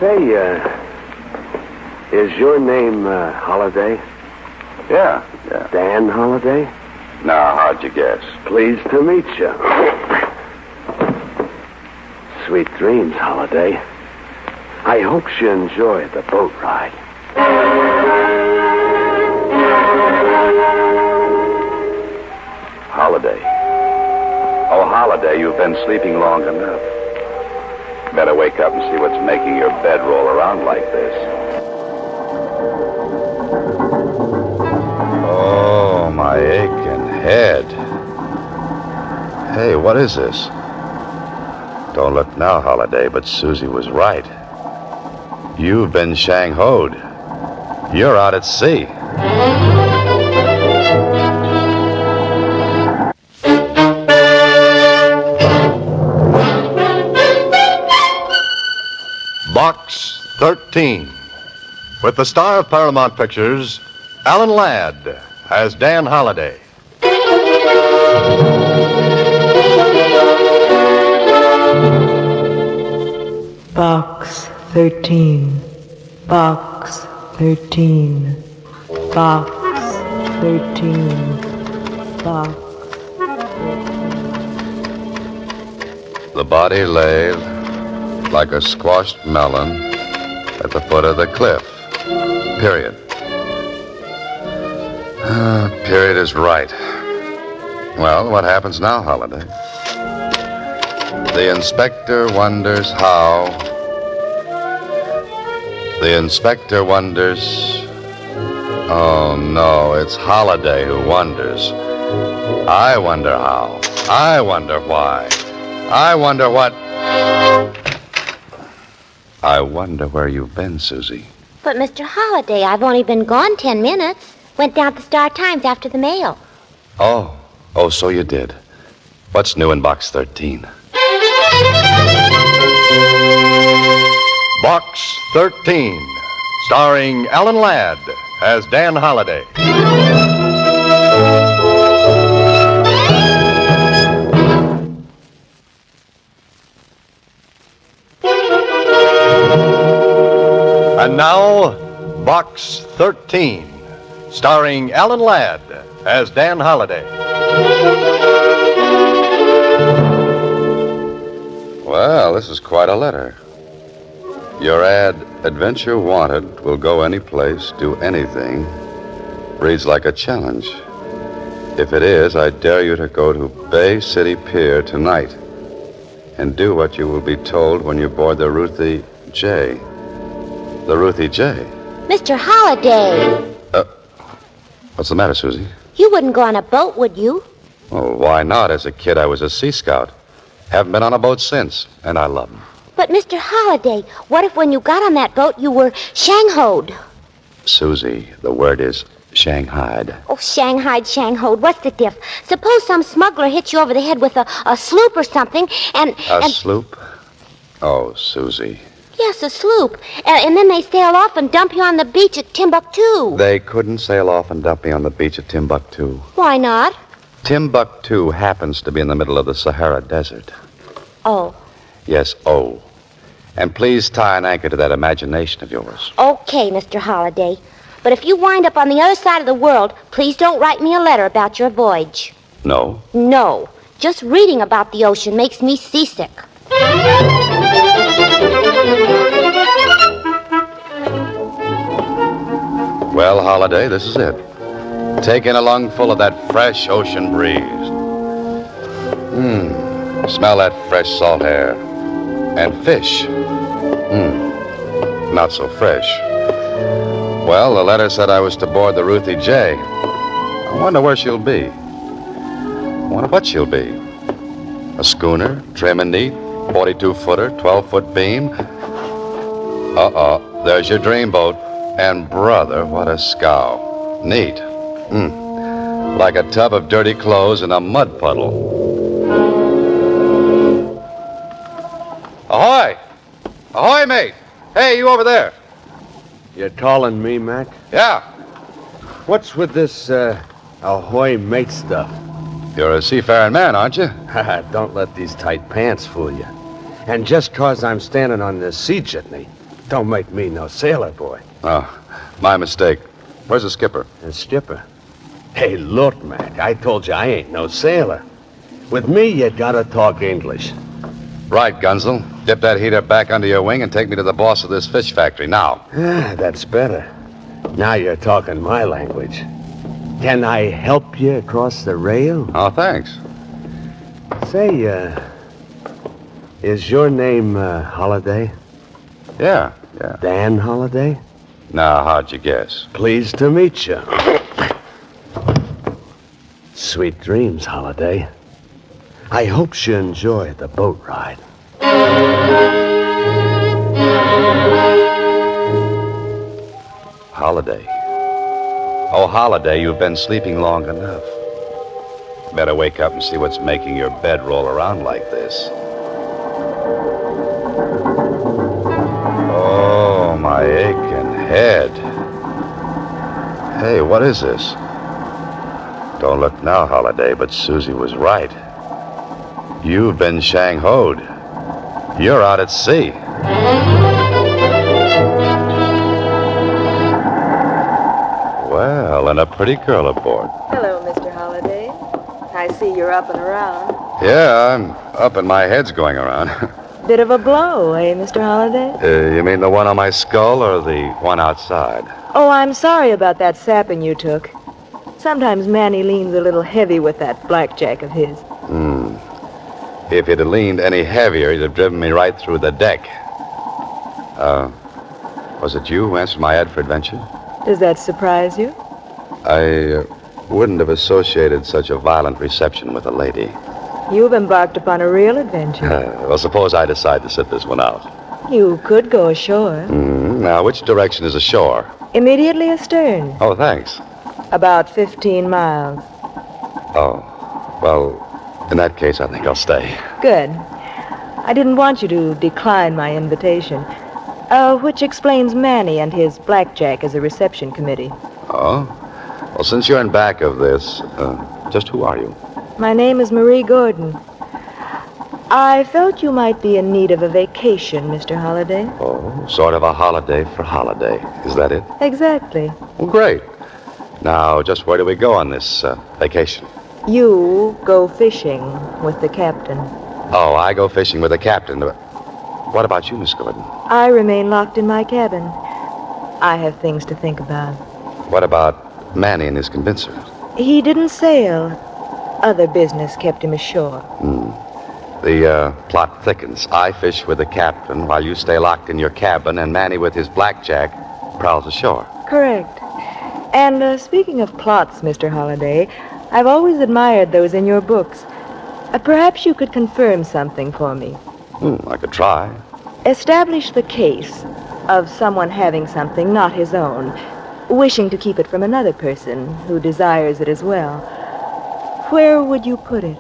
Say, is your name Holiday? Yeah. Dan Holiday? Now, how'd you guess? Pleased to meet you. Sweet dreams, Holiday. I hope you enjoy the boat ride. Holiday. Oh, Holiday, you've been sleeping long enough. Better wake up and see what's making your bed roll around like this. Oh, my aching head. Hey, what is this? Don't look now, Holiday, but Suzy was right. You've been Shanghaied. You're out at sea. Box 13. With the star of Paramount Pictures, Alan Ladd as Dan Holiday. Box 13. Box 13. Box 13. Box 13. The body lay like a squashed melon at the foot of the cliff. Period. Period is right. Well, what happens now, Holiday? The inspector wonders how. The inspector wonders. Oh, no, it's Holiday who wonders. I wonder how. I wonder why. I wonder what. I wonder where you've been, Suzy. But, Mr. Holiday, I've only been gone 10 minutes. Went down to the Star-Times after the mail. Oh, so you did. What's new in Box 13? Box 13, starring Alan Ladd as Dan Holiday. And now, Box 13, starring Alan Ladd as Dan Holiday. Well, this is quite a letter. Your ad, Adventure Wanted, will go any place, do anything, reads like a challenge. If it is, I dare you to go to Bay City Pier tonight and do what you will be told when you board the Ruthie J. The Ruthie J. Mr. Holiday! What's the matter, Suzy? You wouldn't go on a boat, would you? Oh, why not? As a kid, I was a Sea Scout. Haven't been on a boat since, and I love them. But, Mr. Holiday, what if when you got on that boat you were Shanghaied? Suzy, the word is Shanghaied. Oh, Shanghaied. What's the diff? Suppose some smuggler hits you over the head with a sloop or something, and... A sloop? Oh, Suzy. Yes, a sloop. And then they sail off and dump you on the beach at Timbuktu. They couldn't sail off and dump me on the beach at Timbuktu. Why not? Timbuktu happens to be in the middle of the Sahara Desert. Oh. Yes, oh. And please tie an anchor to that imagination of yours. Okay, Mr. Holiday. But if you wind up on the other side of the world, please don't write me a letter about your voyage. No? No. Just reading about the ocean makes me seasick. Well, Holiday, this is it. Take in a lungful of that fresh ocean breeze. Smell that fresh salt air. And fish. Not so fresh. Well, the letter said I was to board the Ruthie J. I wonder where she'll be. I wonder what she'll be. A schooner, trim and neat, 42-footer, 12-foot beam. There's your dreamboat. And, brother, what a scow. Neat. Like a tub of dirty clothes in a mud puddle. Ahoy! Ahoy, mate! Hey, you over there. You calling me, Mac? Yeah. What's with this, ahoy mate stuff? You're a seafaring man, aren't you? Don't let these tight pants fool you. And just 'cause I'm standing on this sea jitney, Don't make me no sailor boy. Oh, my mistake. Where's the skipper? A skipper. Hey, look, Mac, I told you I ain't no sailor. With me, you gotta talk English. Right, Gunzel. Dip that heater back under your wing and take me to the boss of this fish factory now. That's better. Now you're talking my language. Can I help you across the rail? Oh, thanks. Say, is your name Holiday? Yeah. Dan Holiday? Now, how'd you guess? Pleased to meet you. Sweet dreams, Holiday. I hope you enjoy the boat ride. Holiday. Oh, Holiday, you've been sleeping long enough. Better wake up and see what's making your bed roll around like this. Oh, my aching head. Hey, what is this? Don't look now, Holiday, but Suzy was right. You've been Shanghaied. You're out at sea. Well, and a pretty girl aboard. Hello, Mr. Holliday. I see you're up and around. Yeah, I'm up and my head's going around. Bit of a blow, eh, Mr. Holliday? You mean the one on my skull or the one outside? Oh, I'm sorry about that sapping you took. Sometimes Manny leans a little heavy with that blackjack of his. If he'd have leaned any heavier, he'd have driven me right through the deck. Was it you who answered my ad for adventure? Does that surprise you? I wouldn't have associated such a violent reception with a lady. You've embarked upon a real adventure. Well, suppose I decide to sit this one out. You could go ashore. Now, which direction is ashore? Immediately astern. Oh, thanks. About 15 miles. Oh, well, in that case, I think I'll stay. Good. I didn't want you to decline my invitation. Which explains Manny and his blackjack as a reception committee. Oh? Well, since you're in back of this, just who are you? My name is Marie Gordon. I felt you might be in need of a vacation, Mr. Holliday. Oh, sort of a holiday for Holiday. Is that it? Exactly. Well, great. Now, just where do we go on this vacation? You go fishing with the captain. Oh, I go fishing with the captain. What about you, Miss Gordon? I remain locked in my cabin. I have things to think about. What about Manny and his convincer? He didn't sail. Other business kept him ashore. The plot thickens. I fish with the captain while you stay locked in your cabin, and Manny with his blackjack prowls ashore. Correct. And speaking of plots, Mr. Holliday, I've always admired those in your books. Perhaps you could confirm something for me. I could try. Establish the case of someone having something not his own, wishing to keep it from another person who desires it as well. Where would you put it?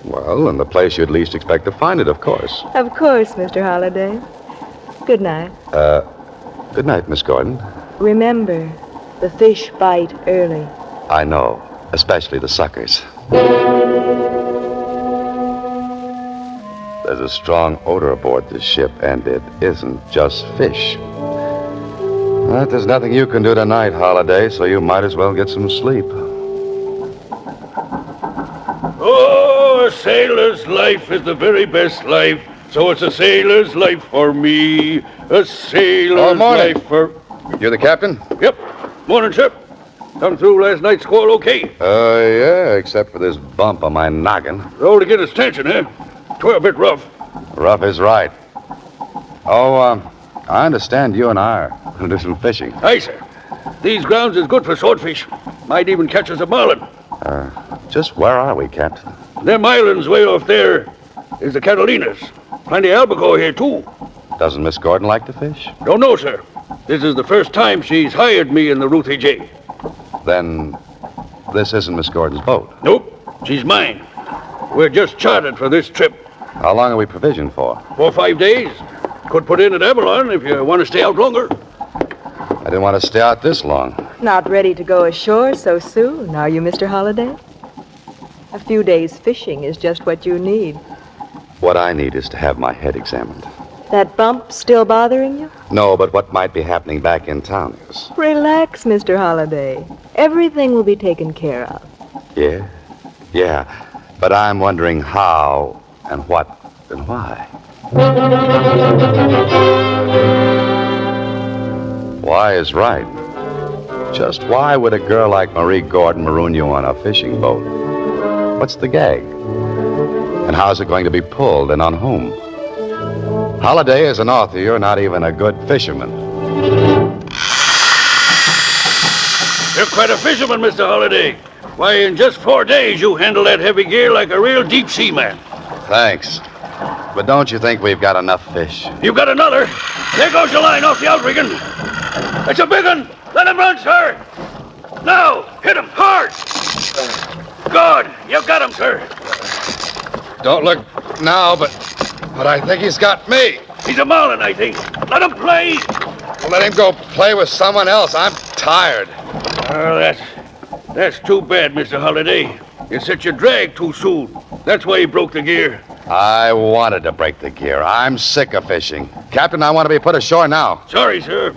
Well, in the place you'd least expect to find it, of course. Of course, Mr. Holliday. Good night. Good night, Miss Gordon. Remember, the fish bite early. I know, especially the suckers. There's a strong odor aboard this ship, and it isn't just fish. But there's nothing you can do tonight, Holiday, so you might as well get some sleep. Oh, a sailor's life is the very best life. So it's a sailor's life for me. A sailor's morning. life for... You're the captain? Yep. Morning, sir. Come through last night's squall okay? Yeah, except for this bump on my noggin. Oh, to get his attention, eh? 'Twere a bit rough. Rough is right. Oh, I understand you and I are going to do some fishing. Aye, sir. These grounds is good for swordfish. Might even catch us a marlin. Just where are we, Captain? Them islands way off there is the Catalinas. Plenty of albacore here, too. Doesn't Miss Gordon like to fish? Don't know, sir. This is the first time she's hired me in the Ruthie J. Then this isn't Miss Gordon's boat. Nope. She's mine. We're just chartered for this trip. How long are we provisioned for? 4 or 5 days. Could put in at Avalon if you want to stay out longer. I didn't want to stay out this long. Not ready to go ashore so soon, are you, Mr. Holliday? A few days fishing is just what you need. What I need is to have my head examined. That bump still bothering you? No, but what might be happening back in town is. Relax, Mr. Holliday. Everything will be taken care of. Yeah? Yeah. But I'm wondering how and what and why. Why is right. Just why would a girl like Marie Gordon maroon you on a fishing boat? What's the gag? And how's it going to be pulled and on whom? Holliday, as an author, you're not even a good fisherman. You're quite a fisherman, Mr. Holliday. Why, in just 4 days, you handle that heavy gear like a real deep-sea man. Thanks. But don't you think we've got enough fish? You've got another. There goes the line off the outrigging. It's a big one. Let him run, sir. Now, hit him hard. Good. You've got him, sir. Don't look now, but I think he's got me. He's a marlin, I think. Let him play. Let him go play with someone else. I'm tired. Oh, that's too bad, Mr. Holliday. You set your drag too soon. That's why he broke the gear. I wanted to break the gear. I'm sick of fishing. Captain, I want to be put ashore now. Sorry, sir.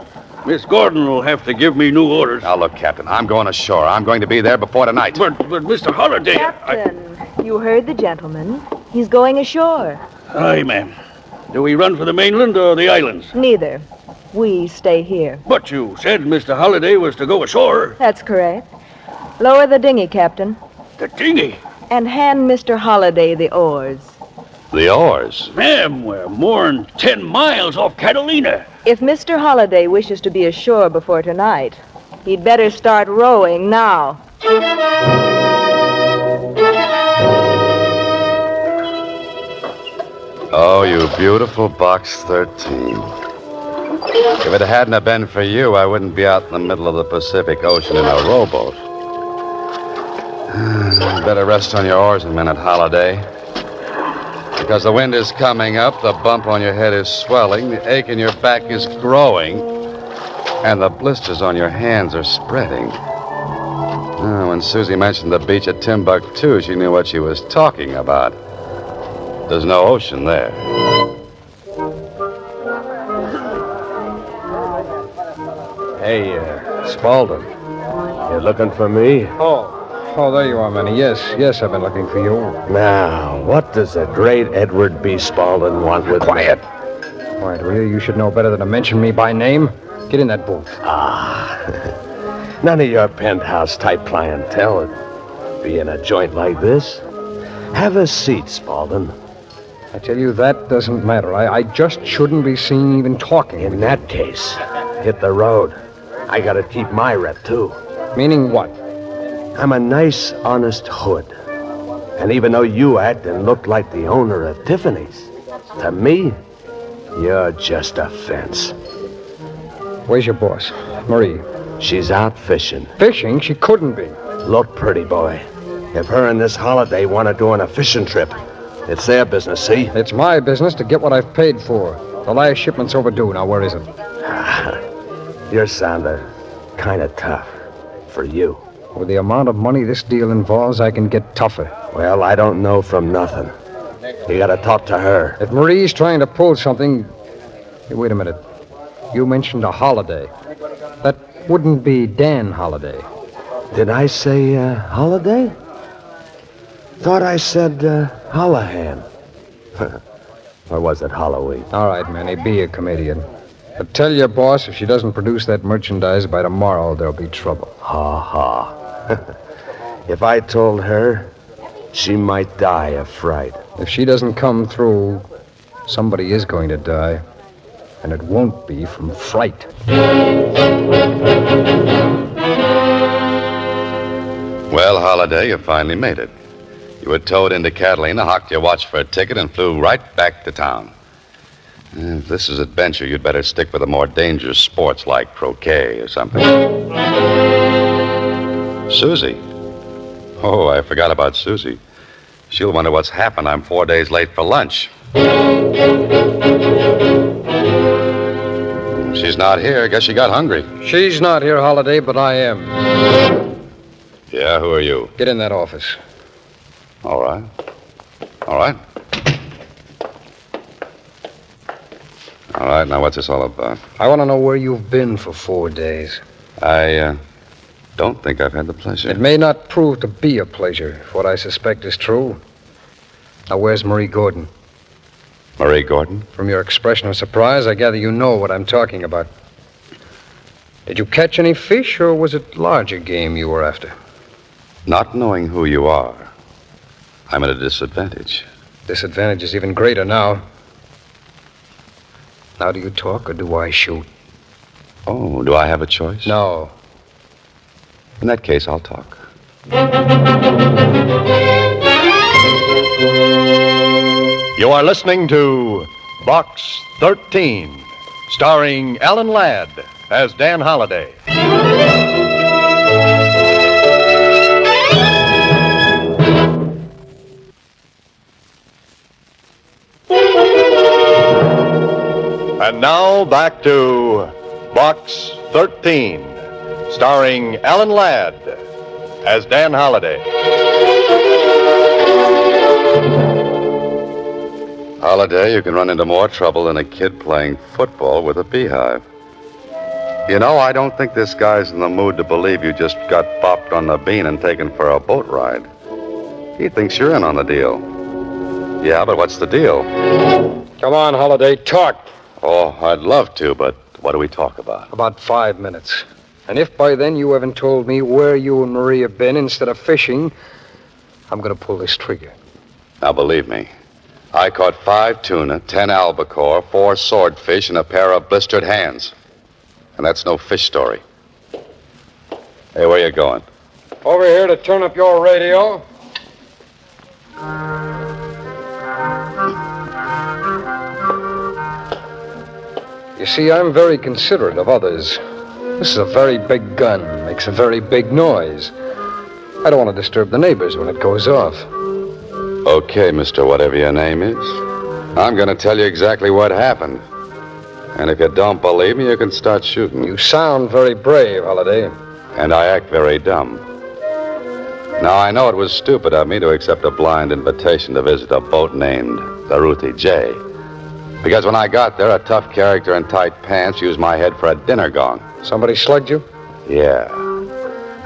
Miss Gordon will have to give me new orders. Now, look, Captain, I'm going ashore. I'm going to be there before tonight. But Mr. Holliday... Captain, you heard the gentleman. He's going ashore. Aye, ma'am. Do we run for the mainland or the islands? Neither. We stay here. But you said Mr. Holliday was to go ashore. That's correct. Lower the dinghy, Captain, The dinghy? and hand Mr. Holliday the oars. The oars? Ma'am, we're more'n 10 miles off Catalina. If Mr. Holliday wishes to be ashore before tonight, he'd better start rowing now. Oh, you beautiful Box 13. If it hadn't have been for you, I wouldn't be out in the middle of the Pacific Ocean in a rowboat. Better rest on your oars a minute, Holliday. Because the wind is coming up, the bump on your head is swelling, the ache in your back is growing, and the blisters on your hands are spreading. When Suzy mentioned the beach at Timbuktu, she knew what she was talking about. There's no ocean there. Hey, Spaulding. You looking for me? Oh, there you are, Manny. Yes, I've been looking for you. Now, what does the great Edward B. Spaulding want with Quiet. me? Quiet, will you? You should know better than to mention me by name. Get in that booth. None of your penthouse-type clientele would be in a joint like this. Have a seat, Spaulding. I tell you, that doesn't matter. I just shouldn't be seen even talking. In that case, hit the road. I gotta keep my rep, too. Meaning what? I'm a nice, honest hood. And even though you act and look like the owner of Tiffany's, to me, you're just a fence. Where's your boss? Marie. She's out fishing. Fishing? She couldn't be. Look, pretty boy. If her and this Holiday want to go on a fishing trip, it's their business, see? It's my business to get what I've paid for. The last shipment's overdue. Now, where is it? You're sounding kind of tough for you. With the amount of money this deal involves, I can get tougher. Well, I don't know from nothing. You gotta talk to her. If Marie's trying to pull something... Hey, wait a minute. You mentioned a Holiday. That wouldn't be Dan Holiday. Did I say, Holiday? Thought I said, Holohan. Or was it Halloween? All right, Manny, be a comedian. But tell your boss if she doesn't produce that merchandise by tomorrow, there'll be trouble. Ha ha. If I told her, she might die of fright. If she doesn't come through, somebody is going to die. And it won't be from fright. Well, Holiday, you finally made it. You were towed into Catalina, hocked your watch for a ticket, and flew right back to town. If this is adventure, you'd better stick with the more dangerous sports like croquet or something. Suzy. Oh, I forgot about Suzy. She'll wonder what's happened. I'm 4 days late for lunch. She's not here. Guess she got hungry. She's not here, Holiday, but I am. Yeah, who are you? Get in that office. All right. All right. All right, now what's this all about? I want to know where you've been for 4 days. I don't think I've had the pleasure. It may not prove to be a pleasure if what I suspect is true. Now, where's Marie Gordon? Marie Gordon? From your expression of surprise, I gather you know what I'm talking about. Did you catch any fish, or was it larger game you were after? Not knowing who you are, I'm at a disadvantage. Disadvantage is even greater now. Now do you talk, or do I shoot? Oh, do I have a choice? No. In that case, I'll talk. You are listening to Box 13, starring Alan Ladd as Dan Holliday. And now back to Box 13, starring Alan Ladd as Dan Holliday. Holliday, you can run into more trouble than a kid playing football with a beehive. You know, I don't think this guy's in the mood to believe you just got bopped on the bean and taken for a boat ride. He thinks you're in on the deal. Yeah, but what's the deal? Come on, Holliday, talk. Oh, I'd love to, but what do we talk about? About 5 minutes. And if by then you haven't told me where you and Marie have been instead of fishing, I'm going to pull this trigger. Now, believe me, I caught 5 tuna, 10 albacore, 4 swordfish, and a pair of blistered hands. And that's no fish story. Hey, where you going? Over here to turn up your radio. You see, I'm very considerate of others. This is a very big gun, makes a very big noise. I don't want to disturb the neighbors when it goes off. Okay, mister, whatever your name is. I'm going to tell you exactly what happened. And if you don't believe me, you can start shooting. You sound very brave, Holliday. And I act very dumb. Now, I know it was stupid of me to accept a blind invitation to visit a boat named the Ruthie J. Because when I got there, a tough character in tight pants used my head for a dinner gong. Somebody slugged you? Yeah.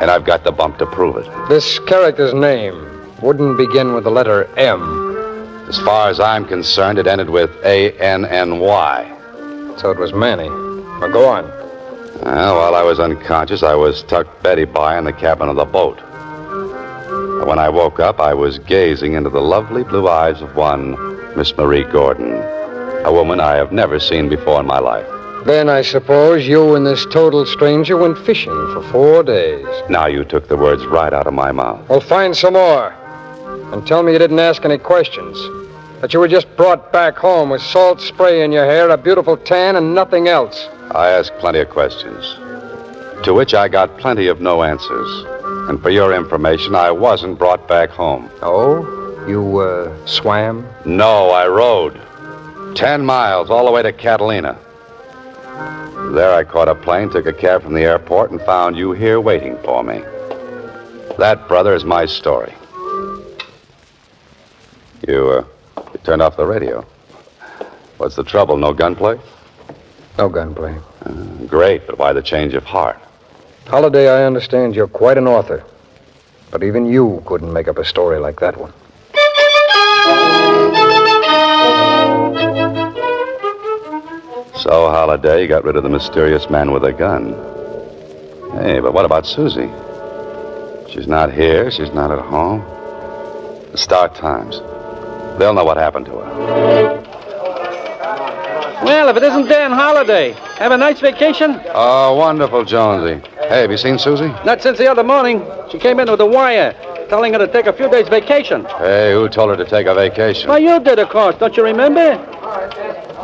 And I've got the bump to prove it. This character's name wouldn't begin with the letter M. As far as I'm concerned, it ended with A-N-N-Y. So it was Manny. Well, go on. Well, while I was unconscious, I was tucked Betty by in the cabin of the boat. But when I woke up, I was gazing into the lovely blue eyes of one Miss Marie Gordon, a woman I have never seen before in my life. Then I suppose you and this total stranger went fishing for 4 days. Now you took the words right out of my mouth. Well, find some more. And tell me you didn't ask any questions. That you were just brought back home with salt spray in your hair, a beautiful tan, and nothing else. I asked plenty of questions, to which I got plenty of no answers. And for your information, I wasn't brought back home. Oh? You, swam? No, I rode. 10 miles all the way to Catalina. There I caught a plane, took a cab from the airport, and found you here waiting for me. That, brother, is my story. You turned off the radio. What's the trouble? No gunplay? No gunplay. Great, but why the change of heart? Holliday, I understand you're quite an author. But even you couldn't make up a story like that one. So, Holliday got rid of the mysterious man with a gun. Hey, but what about Suzy? She's not here. She's not at home. The Star Times. They'll know what happened to her. Well, if it isn't Dan Holliday. Have a nice vacation? Oh, wonderful, Jonesy. Hey, have you seen Suzy? Not since the other morning. She came in with a wire telling her to take a few days vacation. Hey, who told her to take a vacation? Well, you did, of course. Don't you remember?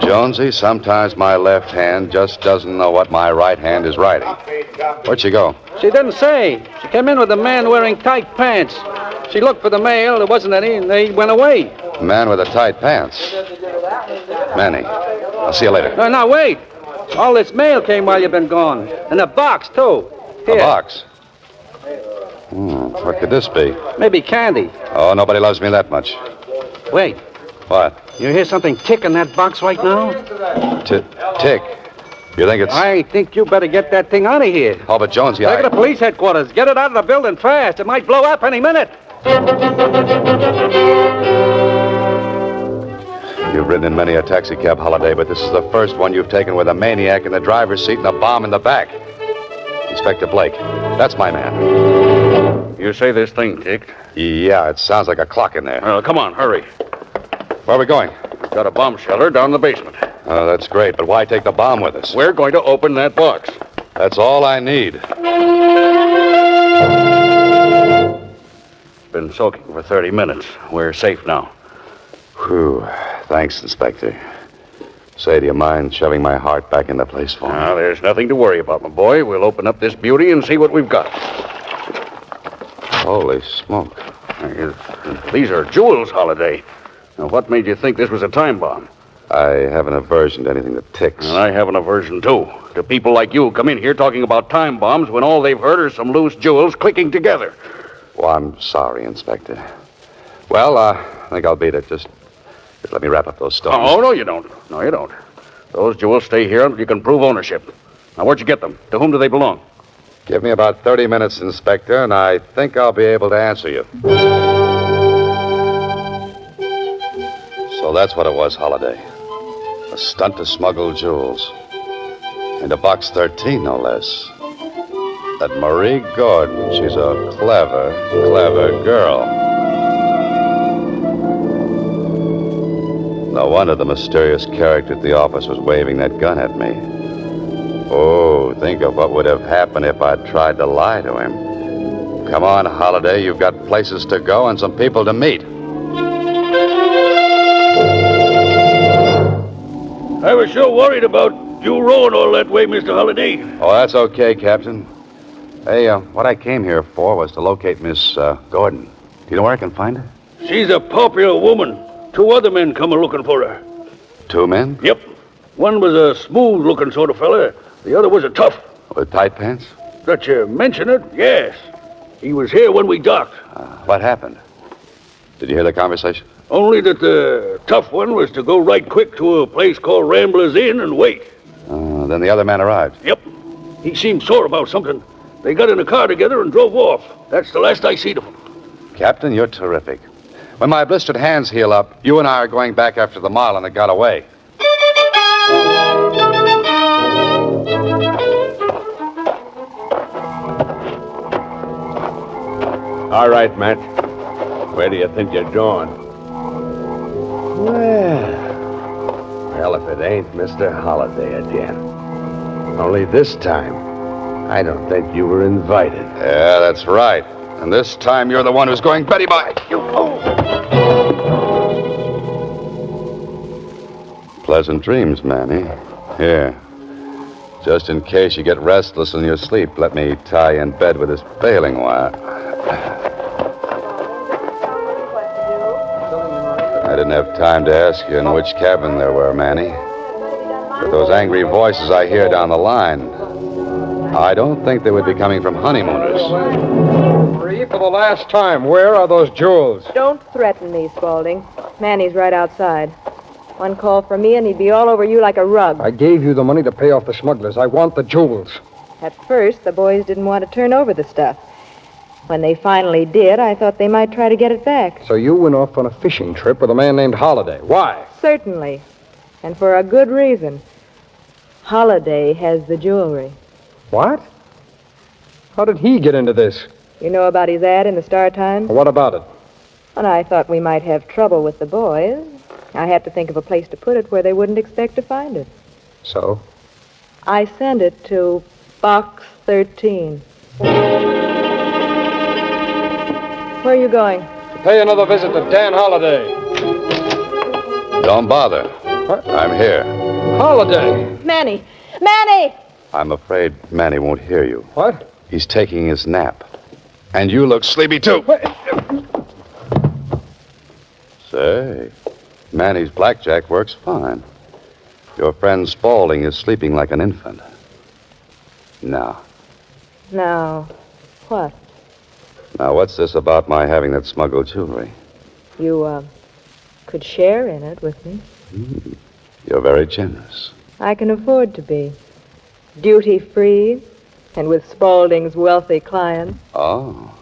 Jonesy, sometimes my left hand just doesn't know what my right hand is writing. Where'd she go? She didn't say. She came in with a man wearing tight pants. She looked for the mail. There wasn't any, and they went away. Man with the tight pants. Manny, I'll see you later. No, wait. All this mail came while you've been gone. And a box, too. Here. A box? What could this be? Maybe candy. Oh, nobody loves me that much. Wait. What? You hear something tick in that box right now? Tick. You think it's... I think you better get that thing out of here. Oh, but Jonesy, Take it to police headquarters. Get it out of the building fast. It might blow up any minute. You've ridden in many a taxicab holiday, but this is the first one you've taken with a maniac in the driver's seat and a bomb in the back. Inspector Blake, that's my man. You say this thing ticked? Yeah, it sounds like a clock in there. Well, come on, hurry. Where are we going? Got a bomb shelter down the basement. Oh, that's great, but why take the bomb with us? We're going to open that box. That's all I need. Been soaking for 30 minutes. We're safe now. Whew. Thanks, Inspector. Say, do you mind shoving my heart back into place for me? Now, there's nothing to worry about, my boy. We'll open up this beauty and see what we've got. Holy smoke. These are jewels, Holiday. Now, what made you think this was a time bomb? I have an aversion to anything that ticks. And I have an aversion, too. To people like you come in here talking about time bombs when all they've heard are some loose jewels clicking together. Well, I'm sorry, Inspector. Well, I think I'll beat it. Just let me wrap up those stones. Oh, no, you don't. No, you don't. Those jewels stay here until you can prove ownership. Now, where'd you get them? To whom do they belong? Give me about 30 minutes, Inspector, and I think I'll be able to answer you. So that's what it was, Holiday. A stunt to smuggle jewels. Into box 13, no less. That Marie Gordon, she's a clever, clever girl. No wonder the mysterious character at the office was waving that gun at me. Oh, think of what would have happened if I'd tried to lie to him. Come on, Holiday, you've got places to go and some people to meet. I was so worried about you rowing all that way, Mr. Holliday. Oh, that's okay, Captain. Hey, what I came here for was to locate Miss Gordon. Do you know where I can find her? She's a popular woman. 2 other men come a-looking for her. 2 men? Yep. One was a smooth-looking sort of fella. The other was a tough. With tight pants? That you mention it, yes. He was here when we docked. What happened? Did you hear the conversation? Only that the tough one was to go right quick to a place called Rambler's Inn and wait. Then the other man arrived. Yep. He seemed sore about something. They got in a car together and drove off. That's the last I seen of him. Captain, you're terrific. When my blistered hands heal up, you and I are going back after the Marlin that got away. All right, Matt. Where do you think you're going? Well, if it ain't Mr. Holliday again. Only this time, I don't think you were invited. Yeah, that's right. And this time you're the one who's going Betty by. You. Oh. Pleasant dreams, Manny. Here. Just in case you get restless in your sleep, let me tie you in bed with this baling wire. I didn't have time to ask you in which cabin there were, Manny. But those angry voices I hear down the line, I don't think they would be coming from honeymooners. Marie, for the last time, where are those jewels? Don't threaten me, Spaulding. Manny's right outside. One call from me and he'd be all over you like a rug. I gave you the money to pay off the smugglers. I want the jewels. At first, the boys didn't want to turn over the stuff. When they finally did, I thought they might try to get it back. So you went off on a fishing trip with a man named Holliday. Why? Certainly. And for a good reason. Holliday has the jewelry. What? How did he get into this? You know about his ad in the Star Times? What about it? And I thought we might have trouble with the boys. I had to think of a place to put it where they wouldn't expect to find it. So? I sent it to Box 13. Where are you going? To pay another visit to Dan Holliday. Don't bother. What? I'm here. Holliday! Manny! Manny! I'm afraid Manny won't hear you. What? He's taking his nap. And you look sleepy, too. What? Say, Manny's blackjack works fine. Your friend Spaulding is sleeping like an infant. Now, What? what's this about my having that smuggled jewelry? You could share in it with me. You're very generous. I can afford to be. Duty-free, and with Spaulding's wealthy clients. Oh.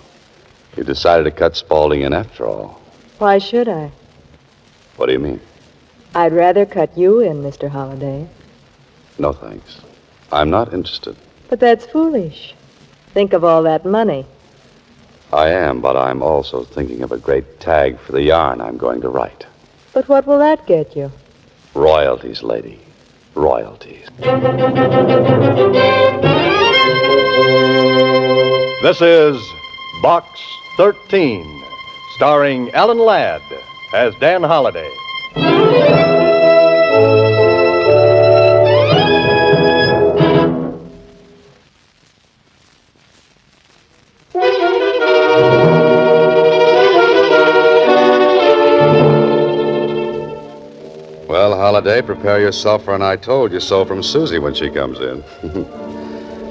You decided to cut Spaulding in after all. Why should I? What do you mean? I'd rather cut you in, Mr. Holliday. No, thanks. I'm not interested. But that's foolish. Think of all that money. I am, but I'm also thinking of a great tag for the yarn I'm going to write. But what will that get you? Royalties, lady. Royalties. This is Box 13, starring Alan Ladd as Dan Holliday. Well, Holliday, prepare yourself for an I told you so from Suzy when she comes in.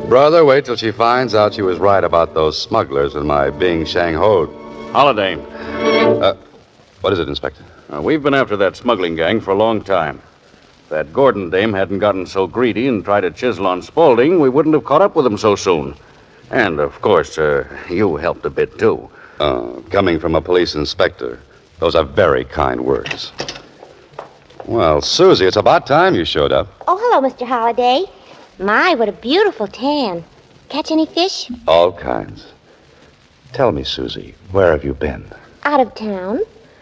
Brother, wait till she finds out she was right about those smugglers and my being Shanghaied. Holiday. What is it, Inspector? We've been after that smuggling gang for a long time. If that Gordon dame hadn't gotten so greedy and tried to chisel on Spaulding, we wouldn't have caught up with him so soon. And, of course, you helped a bit, too. Coming from a police inspector, those are very kind words. Well, Suzy, it's about time you showed up. Oh, hello, Mr. Holliday. My, what a beautiful tan. Catch any fish? All kinds. Tell me, Suzy, where have you been? Out of town.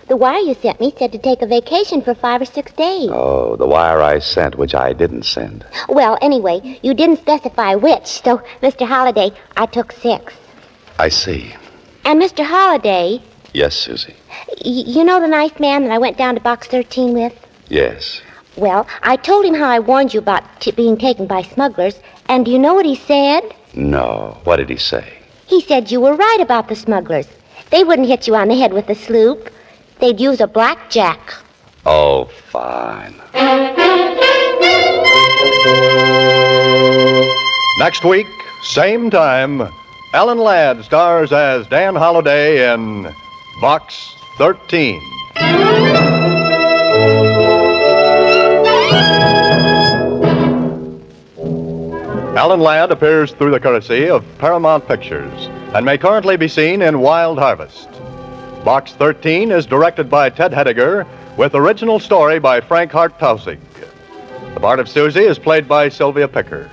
The wire you sent me said to take a vacation for 5 or 6 days. Oh, the wire I sent, which I didn't send. Well, anyway, you didn't specify which, so, Mr. Holliday, I took 6. I see. And, Mr. Holliday... Yes, Suzy. You know the nice man that I went down to Box 13 with? Yes. Well, I told him how I warned you about being taken by smugglers, and do you know what he said? No. What did he say? He said you were right about the smugglers. They wouldn't hit you on the head with a sloop. They'd use a blackjack. Oh, fine. Next week, same time, Alan Ladd stars as Dan Holliday in Box 13. Alan Ladd appears through the courtesy of Paramount Pictures and may currently be seen in Wild Harvest. Box 13 is directed by Ted Hediger with original story by Frank Hart-Tausig. The part of Suzy is played by Sylvia Picker.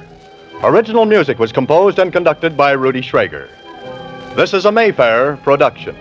Original music was composed and conducted by Rudy Schrager. This is a Mayfair production.